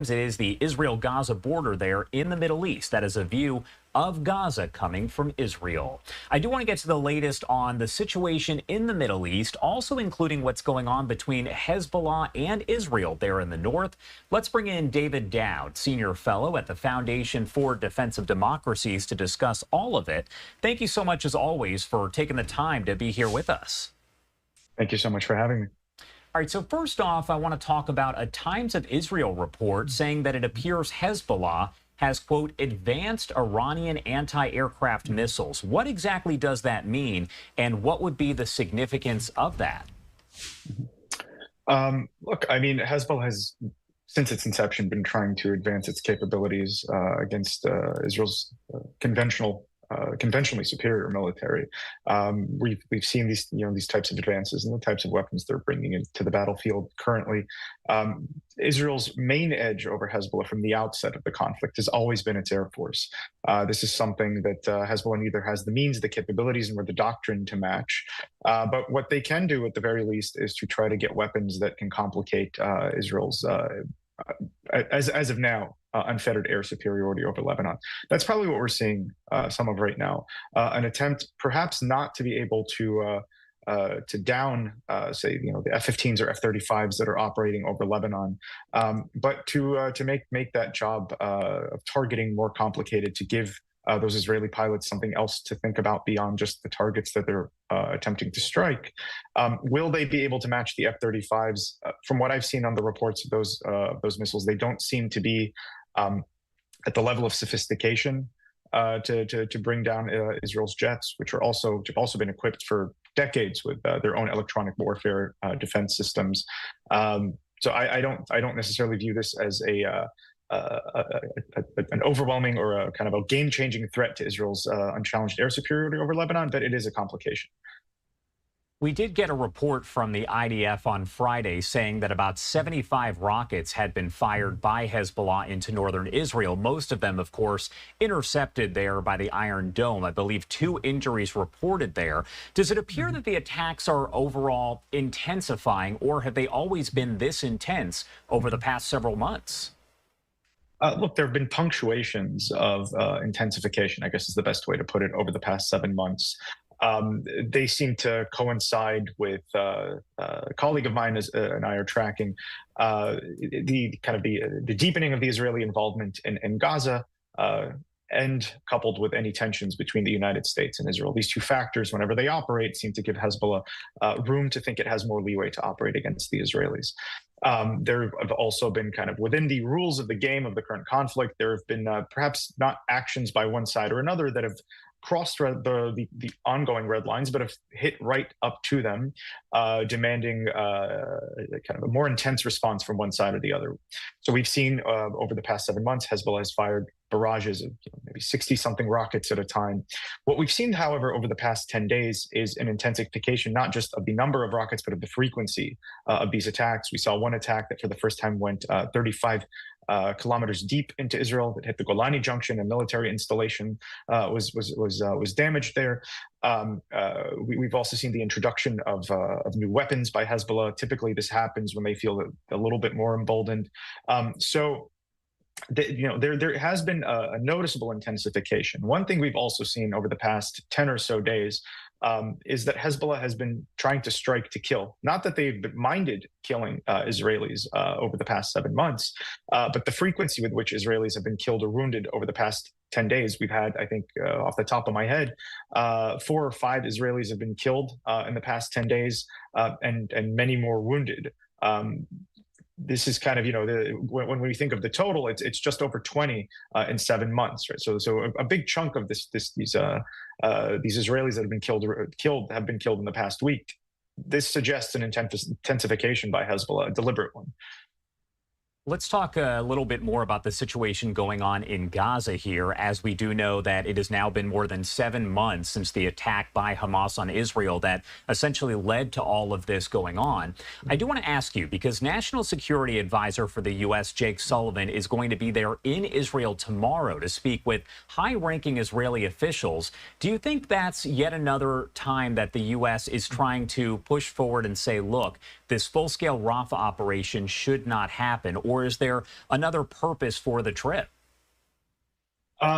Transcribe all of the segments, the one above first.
It is the Israel-Gaza border there in the Middle East. That is a view of Gaza coming from Israel. I do want to get to the latest on the situation in the Middle East, also including what's going on between Hezbollah and Israel there in the north. Let's bring in David Daoud, senior fellow at the Foundation for Defense of Democracies, to discuss all of it. Thank you so much, as always, for taking the time to be here with us. Thank you so much for having me. All right, so first off, I want to talk about a Times of Israel report saying that it appears Hezbollah has, quote, advanced Iranian anti-aircraft missiles. What exactly does that mean, and what would be the significance of that? Look, I mean, Hezbollah has, since its inception, been trying to advance its capabilities against Israel's conventionally superior military. We've seen these types of advances and the types of weapons they're bringing into the battlefield currently. Israel's main edge over Hezbollah from the outset of the conflict has always been its air force. This is something that Hezbollah neither has the means, the capabilities, nor the doctrine to match. But what they can do, at the very least, is to try to get weapons that can complicate Israel's as of now, unfettered air superiority over Lebanon. That's probably what we're seeing some of right now. An attempt, perhaps not to be able to down, say, the F-15s or F-35s that are operating over Lebanon, but to make that job of targeting more complicated, to give those Israeli pilots something else to think about beyond just the targets that they're attempting to strike. Will they be able to match the F-35s? From what I've seen on the reports of those missiles, they don't seem to be at the level of sophistication to bring down Israel's jets, which have also been equipped for decades with their own electronic warfare defense systems. So I don't necessarily view this as an overwhelming or a kind of a game-changing threat to Israel's unchallenged air superiority over Lebanon, but it is a complication. We did get a report from the IDF on Friday saying that about 75 rockets had been fired by Hezbollah into northern Israel. Most of them, of course, intercepted there by the Iron Dome. I believe 2 injuries reported there. Does it appear that the attacks are overall intensifying, or have they always been this intense over the past several months? Look, there have been punctuations of intensification, I guess is the best way to put it, over the past 7 months. They seem to coincide with a colleague of mine and I are tracking the deepening of the Israeli involvement in Gaza, and coupled with any tensions between the United States and Israel. These two factors, whenever they operate, seem to give Hezbollah room to think it has more leeway to operate against the Israelis. There have also been, kind of within the rules of the game of the current conflict, there have been perhaps not actions by one side or another that have crossed the ongoing red lines, but have hit right up to them, demanding kind of a more intense response from one side or the other. So we've seen over the past 7 months, Hezbollah has fired barrages of maybe 60-something rockets at a time. What we've seen, however, over the past 10 days is an intensification, not just of the number of rockets, but of the frequency of these attacks. We saw one attack that for the first time went 35 kilometers deep into Israel, that hit the Golani Junction, a military installation was damaged there. We've also seen the introduction of new weapons by Hezbollah. Typically, this happens when they feel a little bit more emboldened. There has been a noticeable intensification. One thing we've also seen over the past 10 or so days is that Hezbollah has been trying to strike to kill. Not that they've minded killing Israelis over the past 7 months, but the frequency with which Israelis have been killed or wounded over the past 10 days. We've had, I think, off the top of my head, 4 or 5 Israelis have been killed in the past 10 days, and many more wounded. This is kind of, when we think of the total, it's just over 20 in 7 months, right? So a big chunk of these Israelis that have been killed in the past week. This suggests an intensification by Hezbollah, a deliberate one. Let's talk a little bit more about the situation going on in Gaza here, as we do know that it has now been more than 7 months since the attack by Hamas on Israel that essentially led to all of this going on. I do want to ask you, because National Security Advisor for the U.S., Jake Sullivan, is going to be there in Israel tomorrow to speak with high-ranking Israeli officials. Do you think that's yet another time that the U.S. is trying to push forward and say, look, this full-scale Rafah operation should not happen? Or or is there another purpose for the trip?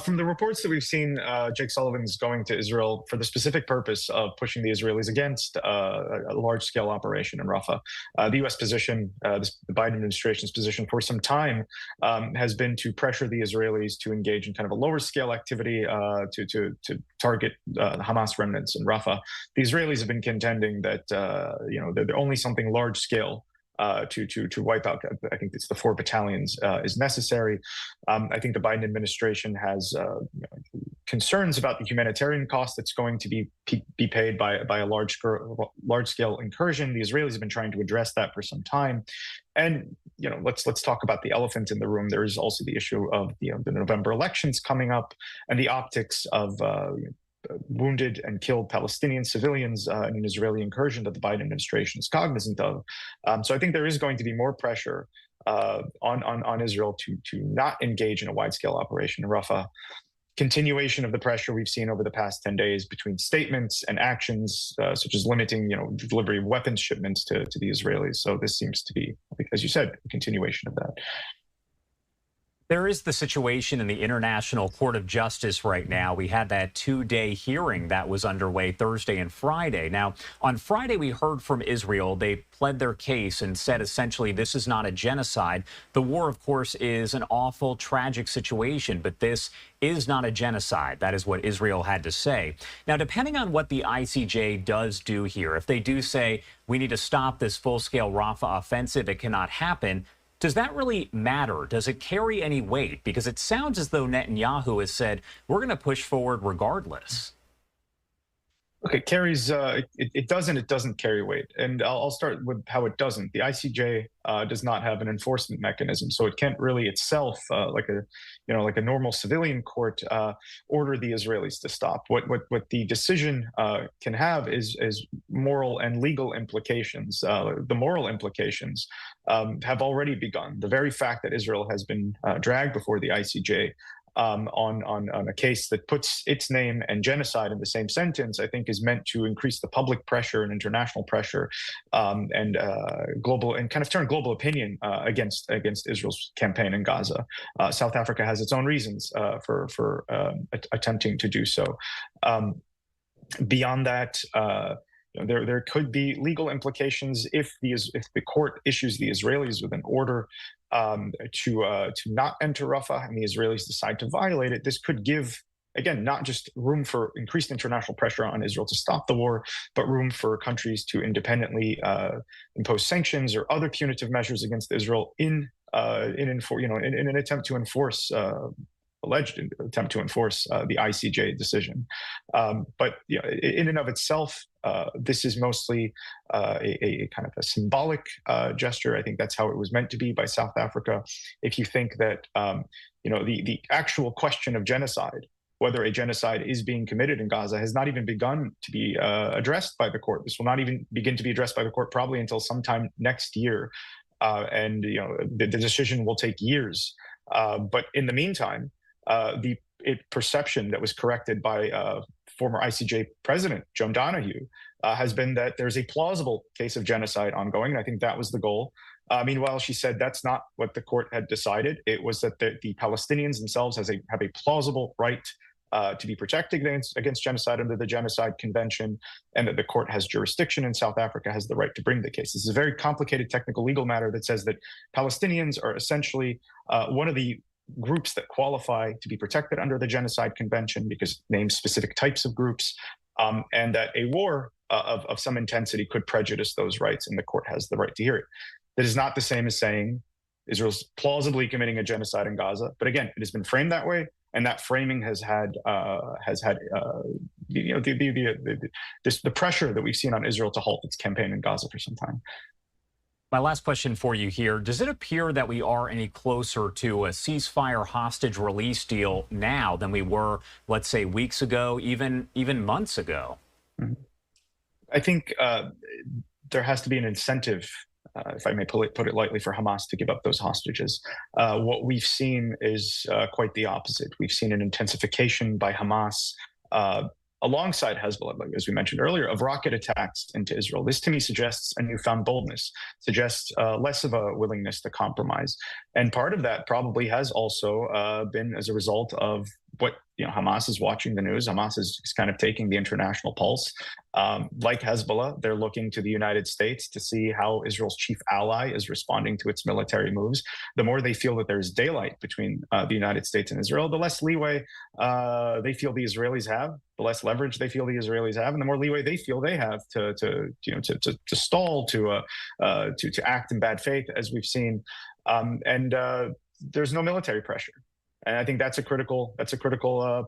From the reports that we've seen, Jake Sullivan's going to Israel for the specific purpose of pushing the Israelis against a large-scale operation in Rafah. The U.S. position, the Biden administration's position for some time has been to pressure the Israelis to engage in kind of a lower-scale activity to target Hamas remnants in Rafah. The Israelis have been contending that that only something large-scale to wipe out, I think it's the 4 battalions, is necessary. I think the Biden administration has concerns about the humanitarian cost that's going to be paid by a large-scale incursion. The Israelis have been trying to address that for some time. And let's talk about the elephant in the room. There is also the issue of the November elections coming up and the optics of wounded and killed Palestinian civilians in an Israeli incursion that the Biden administration is cognizant of. So I think there is going to be more pressure on Israel to not engage in a wide-scale operation in Rafah. Continuation of the pressure we've seen over the past 10 days between statements and actions, such as limiting, delivery of weapons shipments to the Israelis. So this seems to be, as you said, a continuation of that. There is the situation in the International Court of Justice right now. We had that 2-day hearing that was underway Thursday and Friday. Now, on Friday, we heard from Israel. They pled their case and said essentially this is not a genocide. The war, of course, is an awful, tragic situation, but this is not a genocide. That is what Israel had to say. Now, depending on what the ICJ does do here, if they do say we need to stop this full-scale Rafah offensive, it cannot happen, does that really matter? Does it carry any weight? Because it sounds as though Netanyahu has said, we're going to push forward regardless. Okay, it doesn't carry weight. And I'll start with how it doesn't. The ICJ does not have an enforcement mechanism, so it can't really itself, like a normal civilian court, order the Israelis to stop. What the decision can have is moral and legal implications. The moral implications have already begun. The very fact that Israel has been dragged before the ICJ on a case that puts its name and genocide in the same sentence, I think is meant to increase the public pressure and international pressure and kind of turn global opinion against Israel's campaign in Gaza. South Africa has its own reasons for attempting to do so. Beyond that, there could be legal implications if the court issues the Israelis with an order to not enter Rafah and the Israelis decide to violate it. This could give, again, not just room for increased international pressure on Israel to stop the war, but room for countries to independently impose sanctions or other punitive measures against Israel in an attempt to enforce. Alleged attempt to enforce the ICJ decision. But in and of itself, this is mostly a kind of a symbolic gesture. I think that's how it was meant to be by South Africa. If you think that the actual question of genocide, whether a genocide is being committed in Gaza, has not even begun to be addressed by the court. This will not even begin to be addressed by the court probably until sometime next year. And the decision will take years. But in the meantime, the perception that was corrected by former ICJ President Joan Donoghue has been that there's a plausible case of genocide ongoing, and I think that was the goal. Meanwhile, she said that's not what the court had decided. It was that the Palestinians themselves have a plausible right to be protected against genocide under the Genocide Convention, and that the court has jurisdiction in South Africa, has the right to bring the case. This is a very complicated technical legal matter that says that Palestinians are essentially one of the groups that qualify to be protected under the Genocide Convention because it names specific types of groups, and that a war of some intensity could prejudice those rights, and the court has the right to hear it. That is not the same as saying Israel's plausibly committing a genocide in Gaza, but again, it has been framed that way, and that framing has had the pressure that we've seen on Israel to halt its campaign in Gaza for some time. My last question for you here. Does it appear that we are any closer to a ceasefire hostage release deal now than we were, let's say, weeks ago, even months ago? I think there has to be an incentive, if I may put it lightly, for Hamas to give up those hostages. What we've seen is quite the opposite. We've seen an intensification by Hamas alongside Hezbollah, like, as we mentioned earlier, of rocket attacks into Israel. This to me suggests a newfound boldness, suggests less of a willingness to compromise. And part of that probably has also been as a result of what, Hamas is watching the news. Hamas is kind of taking the international pulse. Like Hezbollah, they're looking to the United States to see how Israel's chief ally is responding to its military moves. The more they feel that there's daylight between the United States and Israel, the less leeway they feel the Israelis have, the less leverage they feel the Israelis have, and the more leeway they feel they have to stall, to act in bad faith, as we've seen. There's no military pressure. And I think that's a critical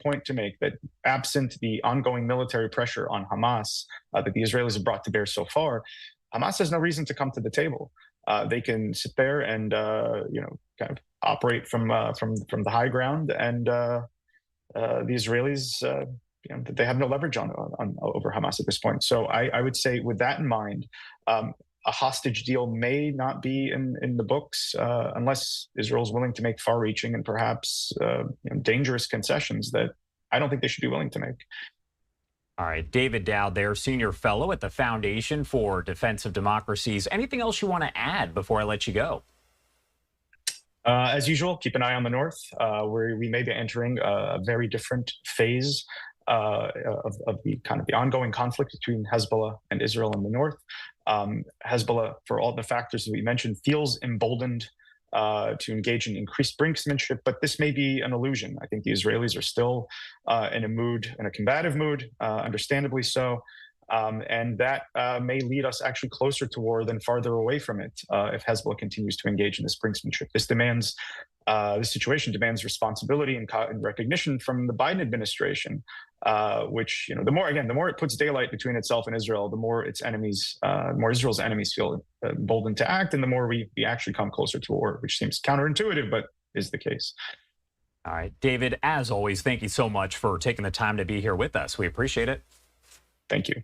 point to make, that absent the ongoing military pressure on Hamas that the Israelis have brought to bear so far, Hamas has no reason to come to the table. They can sit there and kind of operate from the high ground, and the Israelis they have no leverage on over Hamas at this point. So I would say, with that in mind, a hostage deal may not be in the books unless Israel is willing to make far-reaching and perhaps dangerous concessions that I don't think they should be willing to make. All right, David Daoud there, Senior Fellow at the Foundation for Defense of Democracies. Anything else you want to add before I let you go? As usual, keep an eye on the north, where we may be entering a very different phase of the ongoing conflict between Hezbollah and Israel in the north. Hezbollah, for all the factors that we mentioned, feels emboldened to engage in increased brinksmanship, but this may be an illusion. I think the Israelis are still in a combative mood, understandably so. And that may lead us actually closer to war than farther away from it if Hezbollah continues to engage in this brinksmanship. This situation demands responsibility and recognition from the Biden administration, which, the more it puts daylight between itself and Israel, the more its enemies, more Israel's enemies feel emboldened to act, and the more we actually come closer to war, which seems counterintuitive, but is the case. All right, David, as always, thank you so much for taking the time to be here with us. We appreciate it. Thank you.